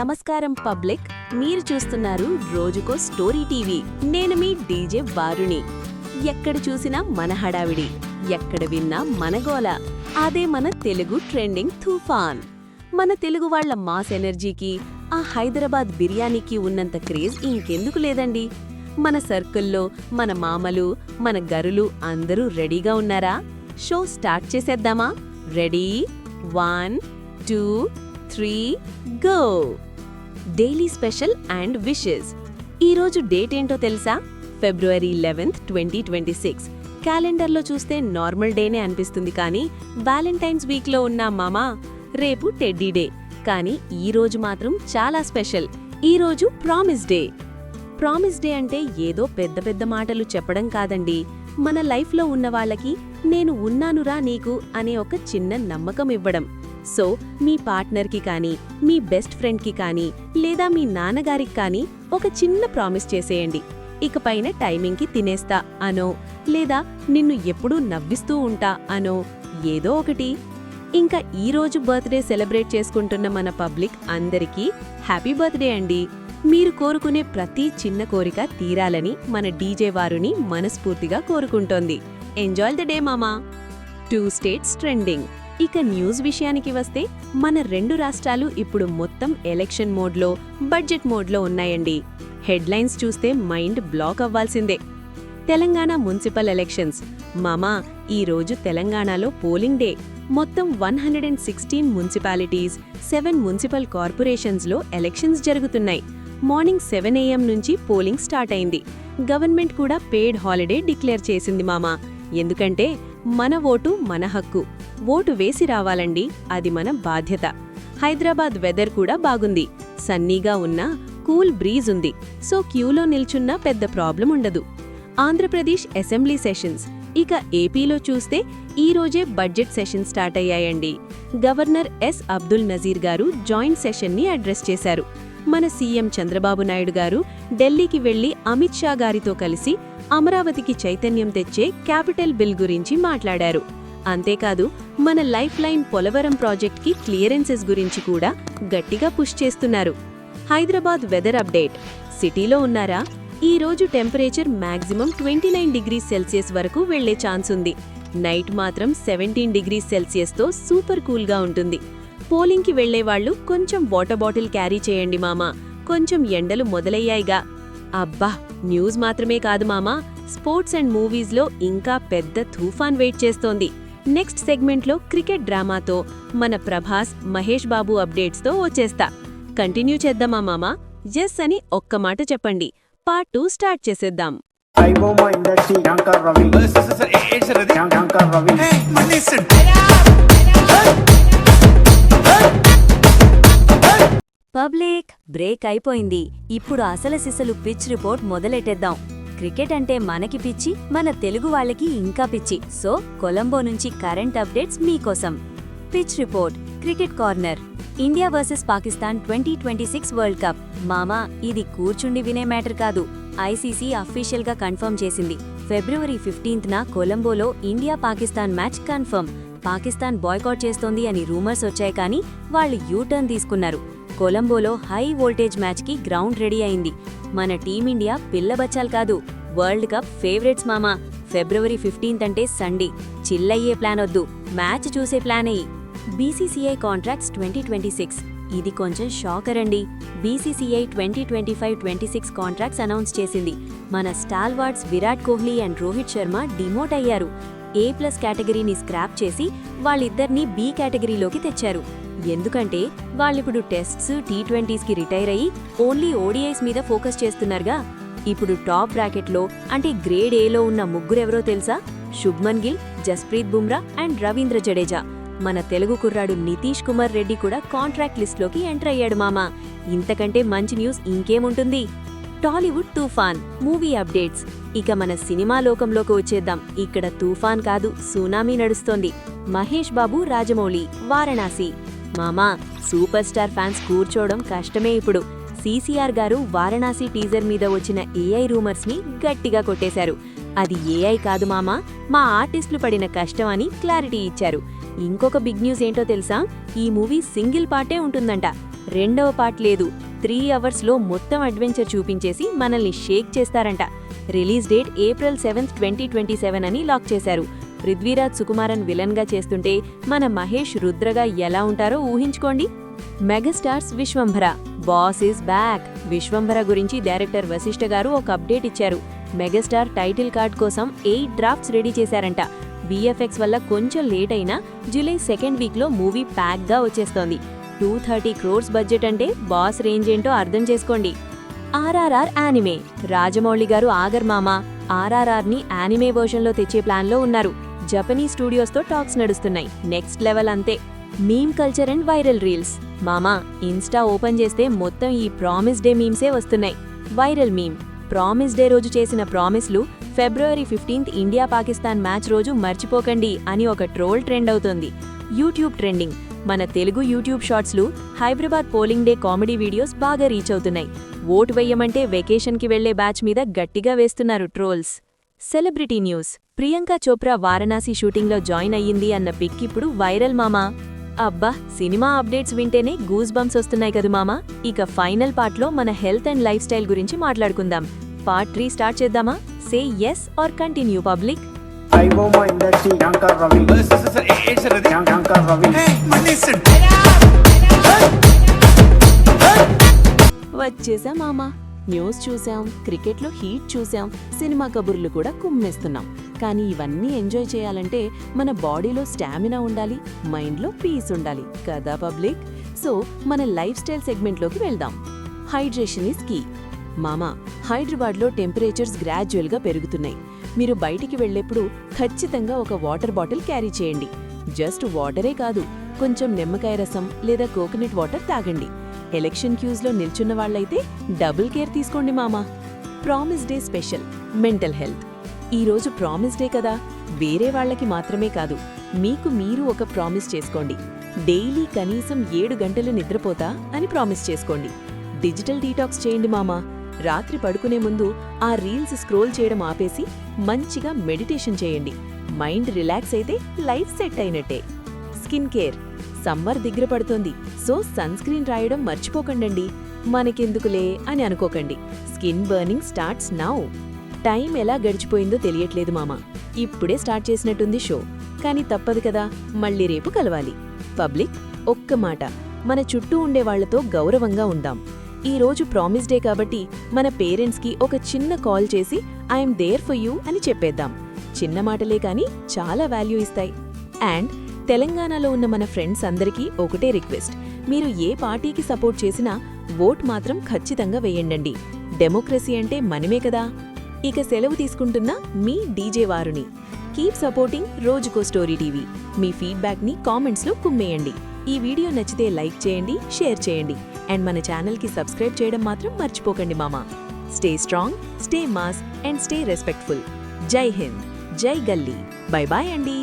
నమస్కారం పబ్లిక్, మీరు చూస్తున్నారు రోజుకో స్టోరీ టీవీ. నేను మీ డీజే వారుణి. ఎక్కడ చూసినా మన హడావిడి, ఎక్కడ విన్నా మన గోల. అదే మన తెలుగు ట్రెండింగ్ తుఫాన్. మన తెలుగు వాళ్ల మాస్ ఎనర్జీకి, ఆ హైదరాబాద్ బిర్యానీకి ఉన్నంత క్రేజ్ ఇంకెందుకు లేదండి. మన సర్కిల్లో మన మామలు, మన గరులు అందరూ రెడీగా ఉన్నారా? షో స్టార్ట్ చేసేద్దామా? Ready, 1, 2, 3 go. Daily special and wishes. ఈరోజు డేట్ ఏంటో తెలుసా? ఫిబ్రవరి 11, 2026. క్యాలెండర్లో చూస్తే నార్మల్ డేనే అనిపిస్తుంది, కానీ వ్యాలంటైన్స్ వీక్లో ఉన్న మామా రేపు టెడ్డీ డే. కానీ ఈరోజు మాత్రం చాలా స్పెషల్. ఈరోజు ప్రామిస్ డే. ప్రామిస్ డే అంటే ఏదో పెద్ద పెద్ద మాటలు చెప్పడం కాదండి. మన లైఫ్లో ఉన్న వాళ్ళకి నేను ఉన్నానురా నీకు అనే ఒక చిన్న నమ్మకం ఇవ్వడం. సో మీ పార్ట్నర్కి కానీ, మీ బెస్ట్ ఫ్రెండ్కి కానీ, లేదా మీ నాన్నగారికి కానీ ఒక చిన్న ప్రామిస్ చేసేయండి. ఇకపైన టైమింగ్కి తినేస్తా అనో, లేదా నిన్ను ఎప్పుడూ నవ్విస్తూ ఉంటా అనో, ఏదో ఒకటి. ఇంకా ఈరోజు బర్త్డే సెలబ్రేట్ చేసుకుంటున్న మన పబ్లిక్ అందరికీ హ్యాపీ బర్త్డే అండి. మీరు కోరుకునే ప్రతి చిన్న కోరిక తీరాలని మన డీజే వారుని మనస్ఫూర్తిగా కోరుకుంటోంది. ఎంజాయ్ ద డే మామా. 2 స్టేట్స్ ట్రెండింగ్. ఇక న్యూస్ విషయానికి వస్తే, మన 2 రాష్ట్రాలు ఇప్పుడు మొత్తం ఎలక్షన్ మోడ్లో, బడ్జెట్ మోడ్లో ఉన్నాయండి. హెడ్లైన్స్ చూస్తే మైండ్ బ్లాక్ అవ్వాల్సిందే. Telangana municipal elections. మామా, ఈరోజు తెలంగాణలో పోలింగ్ డే. మొత్తం 116 మున్సిపాలిటీస్, 7 మున్సిపల్ కార్పొరేషన్స్లో ఎలక్షన్స్ జరుగుతున్నాయి. మార్నింగ్ 7 AM నుంచి పోలింగ్ స్టార్ట్ అయింది. గవర్నమెంట్ కూడా పెయిడ్ హాలిడే డిక్లేర్ చేసింది మామా. ఎందుకంటే మన ఓటు మన హక్కు. ఓటు వేసి రావాలండి, అది మన బాధ్యత. హైదరాబాద్ వెదర్ కూడా బాగుంది. సన్నీగా ఉన్న కూల్ బ్రీజ్ ఉంది. సో క్యూలో నిల్చున్నా పెద్ద ప్రాబ్లం ఉండదు. Andhra Pradesh assembly sessions. ఇక ఏపీలో చూస్తే ఈరోజే బడ్జెట్ సెషన్ స్టార్ట్ అయ్యాయండి. గవర్నర్ ఎస్ అబ్దుల్ నజీర్ గారు జాయింట్ సెషన్ని అడ్రస్ చేశారు. మన సీఎం చంద్రబాబు నాయుడు గారు ఢిల్లీకి వెళ్లి అమిత్ షా గారితో కలిసి అమరావతికి చైతన్యం తెచ్చే క్యాపిటల్ బిల్ గురించి మాట్లాడారు. అంతేకాదు, మన లైఫ్ లైన్ పోలవరం ప్రాజెక్ట్కి క్లియరెన్సెస్ గురించి కూడా గట్టిగా పుష్ చేస్తున్నారు. Hyderabad weather update. సిటీలో ఉన్నారా? ఈ రోజు టెంపరేచర్ మాక్సిమం 29 డిగ్రీ సెల్సియస్ వరకు వెళ్లే ఛాన్స్ ఉంది. నైట్ మాత్రం 17 డిగ్రీ సెల్సియస్తో సూపర్ కూల్గా ఉంటుంది. పోలింగ్కి వెళ్లేవాళ్లు కొంచెం వాటర్ బాటిల్ క్యారీ చేయండి మామా. కొంచెం ఎండలు మొదలయ్యాయిగా. అబ్బా, న్యూస్ మాత్రమే కాదు మామా, స్పోర్ట్స్ అండ్ మూవీస్లో ఇంకా పెద్ద తుఫాన్ వెయిట్ చేస్తోంది. నెక్స్ట్ సెగ్మెంట్లో క్రికెట్ డ్రామాతో మన ప్రభాస్, మహేష్ బాబు అప్డేట్స్తో వచ్చేస్తా. కంటిన్యూ చేద్దామా మామా? ఎస్ అని ఒక్క మాట చెప్పండి. పార్ట్ 2 స్టార్ట్ చేసేద్దాం. పబ్లిక్, బ్రేక్ అయిపోయింది. ఇప్పుడు అసలు సిసలు పిచ్ రిపోర్ట్ మొదలెట్టేద్దాం. క్రికెట్ అంటే మనకి పిచ్చి, మన తెలుగు వాళ్ళకి ఇంకా పిచ్చి. సో కొలంబో నుంచి కరెంట్ అప్డేట్స్ మీకోసం. Pitch report. Cricket corner. India versus Pakistan 2026 world cup. మామా, ఇది కూర్చుండి వినే మ్యాటర్ కాదు. ఐసీసీ అఫీషియల్ గా కన్ఫర్మ్ చేసింది. ఫిబ్రవరి 15న కొలంబోలో India Pakistan match confirm. Pakistan boycott చేస్తోంది అని రూమర్స్ వచ్చాయి, కానీ వాళ్ళు యూటర్న్ తీసుకున్నారు. కొలంబోలో హై వోల్టేజ్ మ్యాచ్కి గ్రౌండ్ రెడీ అయింది. మన టీమిండియా పిల్లబచ్చాలు కాదు, వరల్డ్ కప్ ఫేవరెట్స్ మామా. ఫిబ్రవరి 15 అంటే సండే. చిల్లయ్యే ప్లాన్ వద్దు, మ్యాచ్ చూసే ప్లాన్ అయ్యి. BCCI contracts 2026. ఇది కొంచెం షాకర్ అండి. బీసీసీఐ 2025-26 కాంట్రాక్ట్స్ అనౌన్స్ చేసింది. మన స్టాల్వార్డ్స్ విరాట్ కోహ్లీ అండ్ రోహిత్ శర్మ డిమోట్ అయ్యారు. A+ కేటగిరీని స్క్రాప్ చేసి వాళ్ళిద్దరినీ B కేటగిరీలోకి తెచ్చారు. ఎందుకంటే వాళ్ళిప్పుడు టెస్ట్స్, T20స్కి రిటైర్ అయ్యి ఓన్లీ ఓడిఐస్ మీద ఫోకస్ చేస్తున్నారుగా. ఇప్పుడు టాప్ బ్రాకెట్లో అంటే గ్రేడ్ Aలో ఉన్న ముగ్గురెవరో తెలుసా? శుభ్మన్ గిల్, జస్ప్రీత్ బుమ్రా అండ్ రవీంద్ర జడేజా. మన తెలుగు కుర్రాడు నితీష్ కుమార్ రెడ్డి కూడా కాంట్రాక్ట్ లిస్ట్లోకి ఎంటర్ అయ్యాడు మామా. ఇంతకంటే మంచి న్యూస్ ఇంకేముంటుంది? టాలీవుడ్ తుఫాన్. Movie updates. ఇక మన సినిమా లోకంలోకి వచ్చేద్దాం. ఇక్కడ తుఫాన్ కాదు, సునామీ నడుస్తోంది. మహేష్ బాబు, రాజమౌళి, వారణాసి. మామా, సూపర్ స్టార్ ఫ్యాన్స్ కూర్చోవడం కష్టమే ఇప్పుడు. సీసీఆర్ గారు వారణాసి టీజర్ మీద వచ్చిన ఏఐ రూమర్స్ని గట్టిగా కొట్టేశారు. అది ఏఐ కాదు మామా, మా ఆర్టిస్టులు పడిన కష్టం అని క్లారిటీ ఇచ్చారు. ఇంకొక బిగ్ న్యూస్ ఏంటో తెలుసా? ఈ మూవీ సింగిల్ పార్టే ఉంటుందంట. రెండవ పార్ట్ లేదు. 3 అవర్స్లో మొత్తం అడ్వెంచర్ చూపించేసి మనల్ని షేక్ చేస్తారంట. రిలీజ్ డేట్ April 7, 2027 అని లాక్ చేశారు. పృథ్వీరాజ్ సుకుమారన్ విలన్గా చేస్తుంటే మన మహేష్ రుద్రగా ఎలా ఉంటారో ఊహించుకోండి. Megastars Vishwambhara boss is back. Vishwambhara గురించి డైరెక్టర్ వశిష్ఠ గారు ఒక అప్డేట్ ఇచ్చారు. మెగాస్టార్ టైటిల్ కార్డ్ కోసం 8 డ్రాఫ్ట్స్ రెడీ చేశారంట. VFX వల్ల కొంచెం లేట్ అయినా జూలై 2nd వీక్లో మూవీ ప్యాక్గా వచ్చేస్తోంది. 230 crores బడ్జెట్ అంటే బాస్ రేంజ్ ఏంటో అర్థం చేసుకోండి. RRR యానిమే రాజమౌళి గారు ఆగర్మామ RRRని యానిమే వర్షన్లో తెచ్చే ప్లాన్లో ఉన్నారు. జపనీస్ స్టూడియోస్తో టాక్స్ నడుస్తున్నాయి. నెక్స్ట్ లెవెల్ అంతే. Meme culture and viral reels మామా ఇన్స్టా ఓపెన్ చేస్తే మొత్తం ఈ ప్రామిస్ డే మీమ్సే వస్తున్నాయి. వైరల్ మీమ్ ప్రామిస్ డే రోజు చేసిన ప్రామిస్లు February 15th India Pakistan match రోజు మర్చిపోకండి అని ఒక ట్రోల్ ట్రెండ్ అవుతోంది. యూట్యూబ్ ట్రెండింగ్ మన తెలుగు యూట్యూబ్ షార్ట్స్లు Hyderabad polling day comedy videos బాగా రీచ్ అవుతున్నాయి. ఓటు వెయ్యమంటే వెకేషన్కి వెళ్లే బ్యాచ్ మీద గట్టిగా వేస్తున్నారు trolls. Celebrity news Priyanka Chopra Varanasi షూటింగ్లో జాయిన్ అయ్యింది అన్న పిక్ ఇప్పుడు వైరల్ మామా. అబ్బా సినిమా అప్డేట్స్ వింటేనే గూస్ బంప్స్ వస్తున్నాయి కదా మామా. ఇక ఫైనల్ పార్ట్లో మన హెల్త్ అండ్ లైఫ్ స్టైల్ గురించి మాట్లాడుకుందాం. పార్ట్ 3 స్టార్ట్ చేద్దామా? Say yes or continue public. వచ్చేసా మామా. న్యూస్ చూసాం, క్రికెట్లో హీట్ చూసాం, సినిమా కబుర్లు కూడా కుమ్మేస్తున్నాం. కానీ ఇవన్నీ ఎంజాయ్ చేయాలంటే మన బాడీలో స్టామినా ఉండాలి, మైండ్లో పీస్ ఉండాలి కదా పబ్లిక్. సో మన లైఫ్ స్టైల్ సెగ్మెంట్లోకి వెళ్దాం. Hydration is key. మామా హైదరాబాద్లో టెంపరేచర్స్ గ్రాడ్యువల్గా పెరుగుతున్నాయి. మీరు బయటికి వెళ్లేప్పుడు ఖచ్చితంగా ఒక వాటర్ బాటిల్ క్యారీ చేయండి. జస్ట్ వాటరే కాదు, కొంచెం నిమ్మకాయ రసం లేదా కోకోనట్ వాటర్ తాగండి. ఎలక్షన్ క్యూస్లో నిల్చున్న వాళ్ళైతే డబుల్ కేర్ తీసుకోండి మామా. Promise day special mental health. ఈరోజు ప్రామిస్ డే కదా, వేరే వాళ్ళకి మాత్రమే కాదు మీకు మీరు ఒక ప్రామిస్ చేసుకోండి. డైలీ కనీసం 7 గంటలు నిద్రపోతా అని ప్రామిస్ చేసుకోండి. డిజిటల్ డీటాక్స్ చేయండి మామా. రాత్రి పడుకునే ముందు ఆ రీల్స్ స్క్రోల్ చేయడం ఆపేసి మంచిగా మెడిటేషన్ చేయండి. మైండ్ రిలాక్స్ అయితే లైఫ్ సెట్ అయినట్టే. స్కిన్ కేర్ సమ్మర్ దగ్గర పడుతోంది, సో సన్ స్క్రీన్ రాయడం మర్చిపోకండి. మనకెందుకులే అని అనుకోకండి. Skin burning starts now. Time ఎలా గడిచిపోయిందో తెలియట్లేదు మామా. ఇప్పుడే స్టార్ట్ చేసినట్టుంది షో, కానీ తప్పదు కదా, మళ్ళీ రేపు కలవాలి. పబ్లిక్ ఒక్క మాట, మన చుట్టూ ఉండే వాళ్లతో గౌరవంగా ఉందాం. ఈరోజు ప్రామిస్ డే కాబట్టి మన పేరెంట్స్కి ఒక చిన్న కాల్ చేసి ఐఎమ్ దేర్ ఫర్ యూ అని చెప్పేద్దాం. చిన్న మాటలే కానీ చాలా వాల్యూ ఇస్తాయి. అండ్ తెలంగాణలో ఉన్న మన ఫ్రెండ్స్ అందరికీ ఒకటే రిక్వెస్ట్, మీరు ఏ పార్టీకి సపోర్ట్ చేసినా ఓట్ మాత్రం ఖచ్చితంగా వేయండి. డెమోక్రసీ అంటే మనమే కదా. ఇక సెలవు తీసుకుంటున్నా మీ డీజే వారుని. కీప్ సపోర్టింగ్ రోజుకో స్టోరీ టీవీ. మీ ఫీడ్బ్యాక్ని కామెంట్స్లో కుమ్మేయండి. ఈ వీడియో నచ్చితే లైక్ చేయండి, షేర్ చేయండి. అండ్ మన ఛానల్కి సబ్స్క్రైబ్ చేయడం మాత్రం మర్చిపోకండి మామా. Stay strong, stay mass and stay respectful. జై హింద్, జై గల్లీ. బై బాయ్ అండి.